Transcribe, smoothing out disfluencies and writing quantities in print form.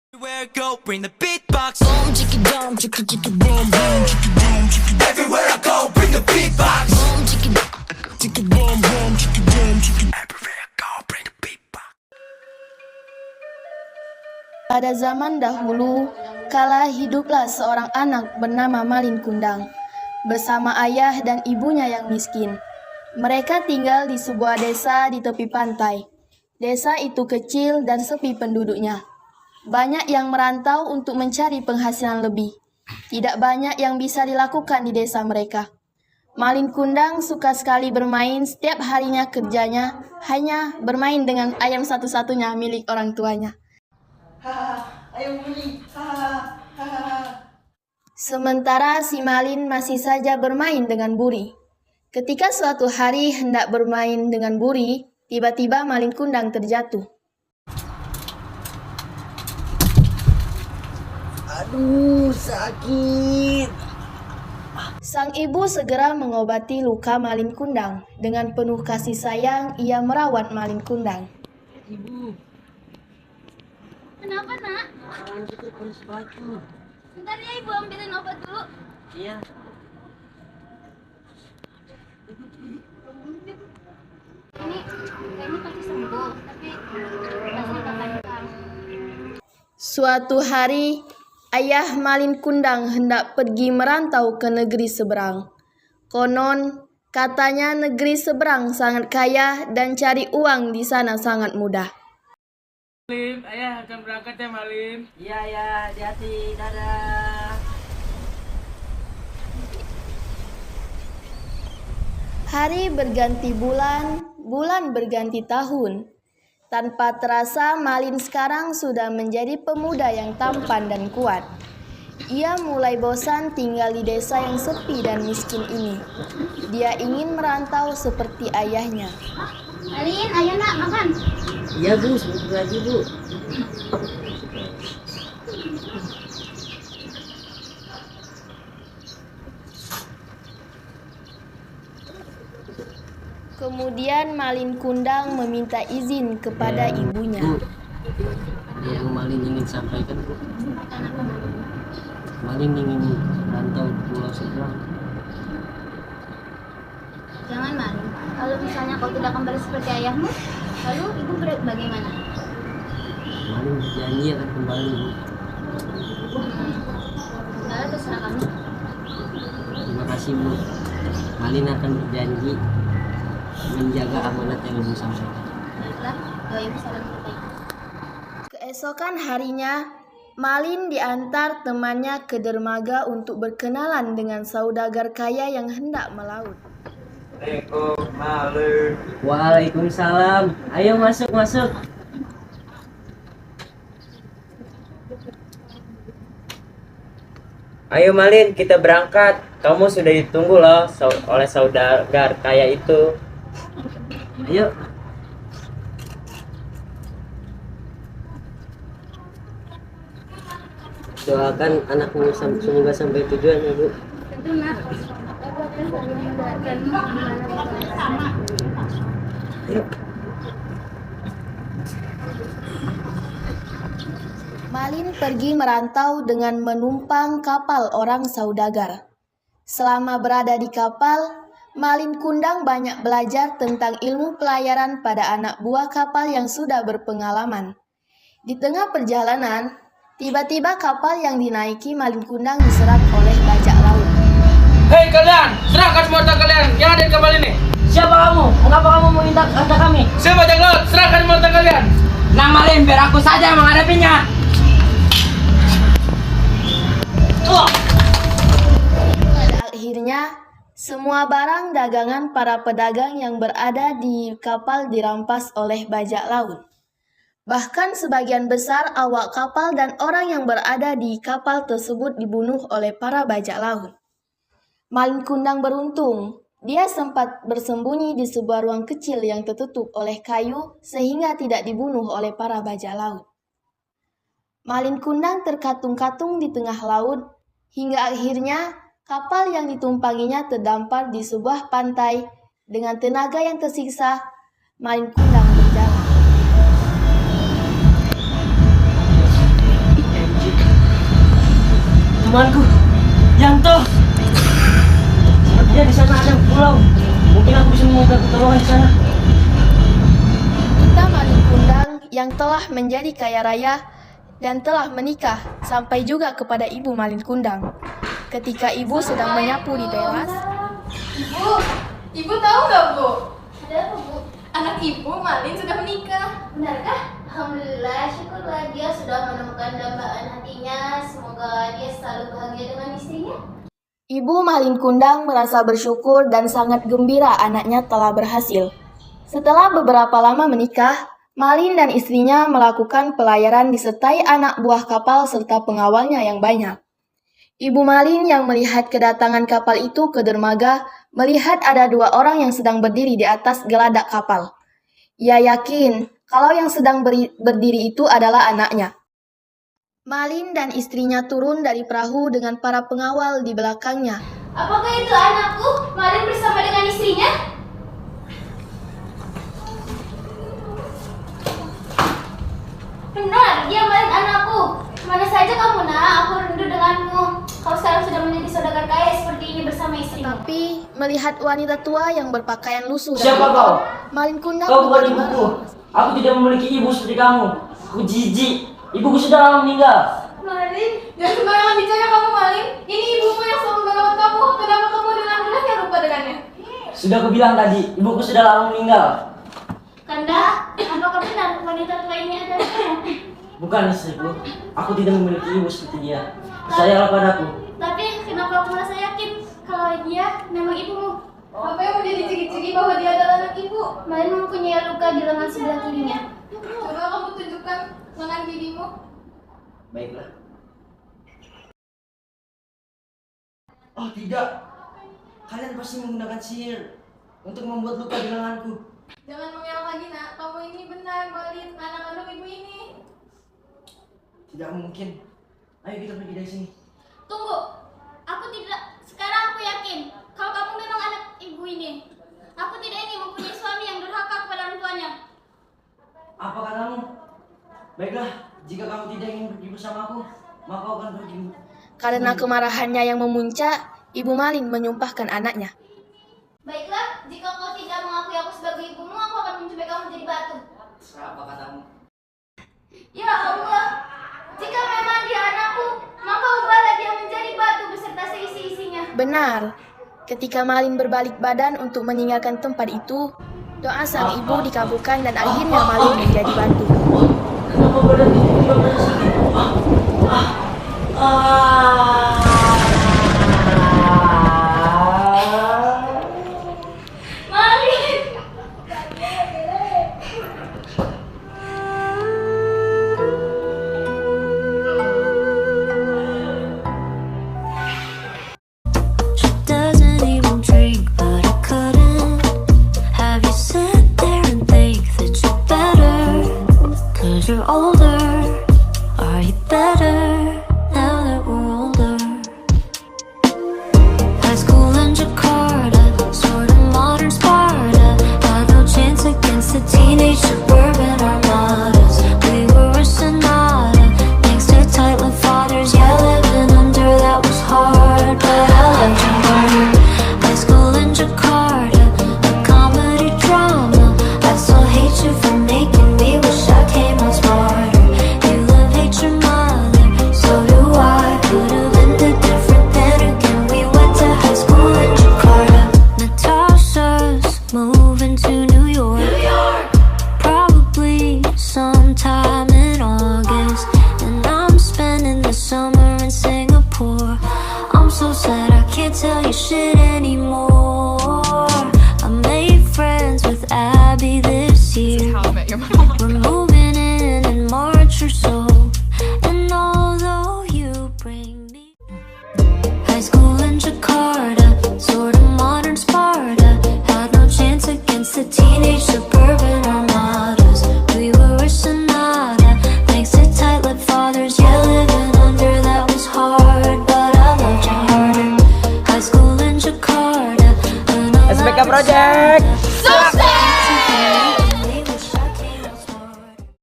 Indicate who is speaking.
Speaker 1: Everywhere I go, bring the beatbox. Boom, chicka dum, chicka chicka boom, boom, chicka boom, chicka. Everywhere I go, bring the beatbox. Boom, chicka chicka boom, boom, chicka boom, chicka. Everywhere I go, bring the beatbox.
Speaker 2: Pada zaman dahulu, kala hiduplah seorang anak bernama Malin Kundang bersama ayah dan ibunya yang miskin. Mereka tinggal di sebuah desa di tepi pantai. Desa itu kecil dan sepi penduduknya. Banyak yang merantau untuk mencari penghasilan lebih. Tidak banyak yang bisa dilakukan di desa mereka. Malin Kundang suka sekali bermain. Setiap harinya kerjanya hanya bermain dengan ayam satu-satunya milik orang tuanya.
Speaker 3: Ayam buli.
Speaker 2: Sementara si Malin masih saja bermain dengan Buri. Ketika suatu hari hendak bermain dengan Buri, tiba-tiba Malin Kundang terjatuh.
Speaker 3: Aduh, sakit.
Speaker 2: Sang ibu segera mengobati luka Malin Kundang. Dengan penuh kasih sayang, ia merawat Malin Kundang.
Speaker 3: Ibu,
Speaker 4: Kenapa, Nak?
Speaker 3: tangan kita panas batu.
Speaker 4: Bentar ya, Ibu ambilin obat dulu.
Speaker 3: Iya.
Speaker 4: Ini kayaknya pasti sembuh, tapi rasanya tak kencang.
Speaker 2: Suatu hari, ayah Malin Kundang hendak pergi merantau ke negeri seberang. Konon, katanya negeri seberang sangat kaya dan cari uang di sana sangat mudah.
Speaker 5: Malin, ayah akan berangkat ya Malin.
Speaker 3: Iya, ya, hati-hati. Dadah.
Speaker 2: Hari berganti bulan, bulan berganti tahun. Tanpa terasa, Malin sekarang sudah menjadi pemuda yang tampan dan kuat. Ia mulai bosan tinggal di desa yang sepi dan miskin ini. Dia ingin merantau seperti ayahnya.
Speaker 4: Malin, ayo Nak, makan.
Speaker 3: Iya, Bu, sebentar lagi, Bu.
Speaker 2: Kemudian Malin Kundang meminta izin kepada ibunya.
Speaker 3: Bu, ada yang Malin ingin sampaikan, Bu. Malin ingin rantau ke pulau seberang.
Speaker 4: Jangan, Malin. Kalau misalnya kau tidak kembali seperti ayahmu, lalu Ibu bagaimana?
Speaker 3: Malin berjanji akan kembali, Bu.
Speaker 4: Udah, terserah kamu.
Speaker 3: Terima kasih, Bu. Malin akan berjanji menjaga amanat yang Ibu sampaikan.
Speaker 4: Baiklah, doa Ibu salam untuk Ibu.
Speaker 2: Keesokan harinya, Malin diantar temannya ke dermaga untuk berkenalan dengan saudagar kaya yang hendak melaut.
Speaker 5: Malin.
Speaker 3: Waalaikumsalam. Ayo masuk.
Speaker 6: Ayo Malin, kita berangkat. Kamu sudah ditunggu loh oleh saudagar kaya itu.
Speaker 3: Ayo. Doakan anakmu semoga sampai tujuan ya, Bu.
Speaker 4: Tentu, Nak.
Speaker 2: Malin pergi merantau dengan menumpang kapal orang saudagar. Selama berada di kapal, Malin Kundang banyak belajar tentang ilmu pelayaran pada anak buah kapal yang sudah berpengalaman. Di tengah perjalanan, tiba-tiba kapal yang dinaiki Malin Kundang diserang oleh bajak laut.
Speaker 5: Hei kalian, serahkan semua harta kalian yang ada di kapal ini.
Speaker 3: Siapa kamu? Mengapa kamu meminta harta kami?
Speaker 5: Saya bajak laut, serahkan semua harta kalian.
Speaker 3: Nah, Malin, biar aku saja yang menghadapinya.
Speaker 2: Pada akhirnya, semua barang dagangan para pedagang yang berada di kapal dirampas oleh bajak laut. Bahkan sebagian besar awak kapal dan orang yang berada di kapal tersebut dibunuh oleh para bajak laut. Malin Kundang beruntung. Dia sempat bersembunyi di sebuah ruang kecil yang tertutup oleh kayu sehingga tidak dibunuh oleh para bajak laut. Malin Kundang terkatung-katung di tengah laut hingga akhirnya kapal yang ditumpanginya terdampar di sebuah pantai. Dengan tenaga yang tersiksa, Malin Kundang berjalan.
Speaker 3: Temanku, Yanto. Sepertinya di sana ada pulau. Mungkin aku bisa meminta pertolongan di sana.
Speaker 2: Kita Malin Kundang yang telah menjadi kaya raya dan telah menikah sampai juga kepada Ibu Malin Kundang. Ketika ibu sedang menyapu di teras,
Speaker 7: Ibu tahu nggak, Bu?
Speaker 4: Ada apa, Bu?
Speaker 7: Anak ibu, Malin, sudah menikah.
Speaker 4: Benarkah? Alhamdulillah, syukurlah dia sudah menemukan dambaan hatinya. Semoga dia selalu bahagia dengan istrinya.
Speaker 2: Ibu Malin Kundang merasa bersyukur dan sangat gembira anaknya telah berhasil. Setelah beberapa lama menikah, Malin dan istrinya melakukan pelayaran disertai anak buah kapal serta pengawalnya yang banyak. Ibu Malin yang melihat kedatangan kapal itu ke dermaga, melihat ada 2 orang yang sedang berdiri di atas geladak kapal. Ia yakin kalau yang sedang berdiri itu adalah anaknya. Malin dan istrinya turun dari perahu dengan para pengawal di belakangnya.
Speaker 4: Apakah itu anakku? Malin bersama dengan istrinya? Benar, dia Malin anakku. Mana saja kamu, Nak? Aku rindu denganmu. Kau sekarang sudah menjadi saudagar kaya seperti ini bersama istrimu.
Speaker 2: Tapi melihat wanita tua yang berpakaian lusuh dan
Speaker 3: Siapa kau?
Speaker 2: Malin Kundang
Speaker 3: Kau bukan
Speaker 2: menjadi marah.
Speaker 3: ibuku. Aku tidak memiliki ibu seperti kamu. Aku jijik. Ibuku sudah lama meninggal.
Speaker 7: Malin, jangan sembarangan bicara kamu, Malin. Ini ibumu yang selalu merawat kamu. Kenapa kamu dengan mudahnya lupa dengannya?
Speaker 3: Sudah aku bilang tadi, ibuku sudah lama meninggal.
Speaker 4: Kanda, apakah benar wanita tua ini adalah kamu?
Speaker 3: Bukan istriku. Aku tidak memiliki ibu seperti dia. Percayalah padaku.
Speaker 4: Tapi kenapa aku merasa yakin kalau dia memang ibumu?
Speaker 7: Apa yang menjadi ciri-ciri bahwa dia adalah anak ibu?
Speaker 4: Malin mempunyai luka di lengan sebelah kirinya.
Speaker 7: Coba kamu tunjukkan lengan dirimu.
Speaker 3: Baiklah. Oh tidak. Kalian pasti menggunakan sihir untuk membuat luka di lenganku.
Speaker 7: Jangan mengelak lagi, Nak. Kamu ini benar, Malin, anak kandung ibu ini.
Speaker 3: Tidak mungkin. Ayo kita pergi dari sini.
Speaker 4: Tunggu, aku tidak. Sekarang aku yakin kalau kamu memang anak ibu ini. Aku tidak ingin mempunyai suami yang durhaka kepada orang tuanya.
Speaker 3: Apa katamu? Baiklah, jika kamu tidak ingin pergi bersamaku, maka aku akan pergi.
Speaker 2: Karena kemarahannya yang memuncak, Ibu Malin menyumpahkan anaknya.
Speaker 4: Baiklah, jika kau tidak mengakui aku sebagai ibumu, aku akan mencubit kamu menjadi batu.
Speaker 3: Terserah apa katamu.
Speaker 4: Ya Allah, jika memang dia anakku, maka ubahlah dia menjadi batu beserta seisi-isinya.
Speaker 2: Benar, ketika Malin berbalik badan untuk meninggalkan tempat itu, doa sang ibu dikabulkan dan akhirnya Malin menjadi batu.
Speaker 3: Kenapa badan ini tiba-tiba merasa sakit?
Speaker 4: Malin!
Speaker 1: She doesn't even drink, but I couldn't have you sit there and think that you're better. 'Cause you're older, are you better?